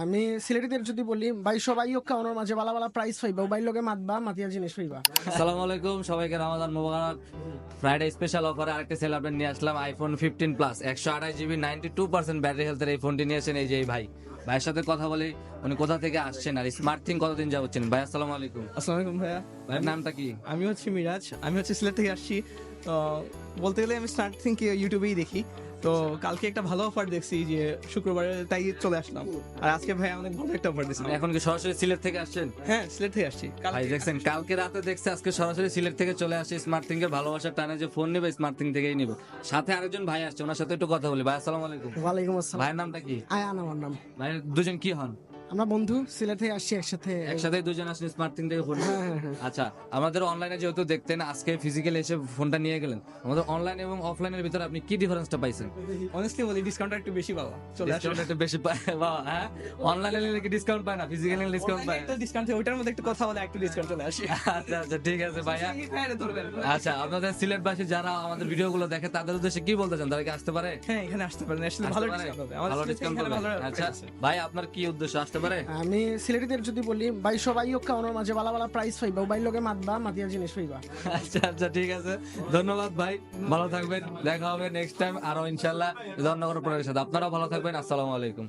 আমি সিলেটিদের যদি বলি ভাই সবাই ওকে ওনার মাঝে বালা বালা প্রাইস পাইবা ভাই লগে মাতবা মাতিয়া জিনিস পাইবা। আসসালামু আলাইকুম, সবাইকে রমাদান মোবারক। ফ্রাইডে স্পেশাল অফারে আরেকটা সেল আপডেট নিয়ে আসলাম। আইফোন 15 প্লাস 128 জিবি 92% ব্যাটারি হেলথের এই ফোনটি নিয়েছেন এই যে এই ভাইয়ের সাথে কথা বলি, উনি কোথা থেকে আসছেন আর স্মার্ট থিং কতদিন যাচ্ছেন। ভাই আসসালামু আলাইকুম। আসসালামু আলাইকুম ভাইয়া। ভাইয়ের নামটা কি? আমি হচ্ছে মিরাজ, আমি হচ্ছে সিলেট থেকে আসছি। তো বলতে গেলে আমি স্টার্ট থিঙ্ক ইউটিউবেই দেখি। তো কালকে একটা ভালো অফার দেখছি যে শুক্রবারে, তাই চলে আসলাম। আর আজকে ভাই অনেক ভালো একটা অফার দিচ্ছি। এখন কি সরাসরি সিলেট থেকে আসছেন? হ্যাঁ, সিলেট থেকে আসছি। ভাই দেখছেন, কালকে রাতে দেখছে, আজকে সরাসরি সিলেট থেকে চলে আসে। স্মার্ট থিং এর ভালোবাসার টানে যে ফোন নেবে স্মার্ট থিং থেকেই নিব। সাথে আরেকজন ভাই আসছে, ওনার সাথে একটু কথা বলি। ভাই আসসালামু আলাইকুম। ওয়ালাইকুম আসসালাম। ভাইয়ের নামটা কি? আয়ান আমার নাম। ভাই দুজন কি হন? আমরা বন্ধু, সিলেট থেকে আসছি একসাথে। একসাথে দুজন আসলে স্মার্ট থিং থেকে ফোন। আচ্ছা, আমাদের অনলাইনে যেহেতু দেখতেন, আজকে ফিজিক্যালি এসে ফোনটা নিয়ে গেলেন। আমাদের অনলাইন এবং অফলাইনের ভিতরে আপনি কি ডিফারেন্সটা পাইছেন? অনেস্টলি বলি, ডিসকাউন্ট একটু বেশি পাওয়া চলে আসে। ডিসকাউন্ট একটু বেশি পায় বাবা। হ্যাঁ, অনলাইনে নিলে কি ডিসকাউন্ট পায় না, ফিজিক্যালি নিলে ডিসকাউন্ট পায়? একটা ডিসকাউন্ট, ওইটার মধ্যে একটু কথা বলে একটু ডিসকাউন্ট চলে আসে। আচ্ছা আচ্ছা, ঠিক আছে ভাইয়া। আচ্ছা, আপনাদের সিলেটবাসী যারা আমাদের ভিডিওগুলো দেখে তাদের উদ্দেশ্যে কি বলতে চান? তারা কি আসতে পারে? হ্যাঁ, এখানে আসতে পারেন, আসলে ভালো আসতে পারে? ডিসকাউন্ট হবে। ভালো ডিসকাউন্ট পাবে। আচ্ছা ভাই, আপনার কি উদ্দেশ্য, আসতে পারে? আমি সিলেটিদের যদি বলি ভাই সবাই ওকে ওনার মাঝে বালা বালা প্রাইস পাইবা ভাই লগে মাতবা মাতিয়া জিনিস পাইবা। আচ্ছা আচ্ছা, ঠিক আছে, ধন্যবাদ ভাই, ভালো থাকবেন। দেখা হবে নেক্সট টাইম আরো ইনশাল্লাহ ধন্যবাদ। আপনারাও ভালো থাকবেন। আসসালামু আলাইকুম।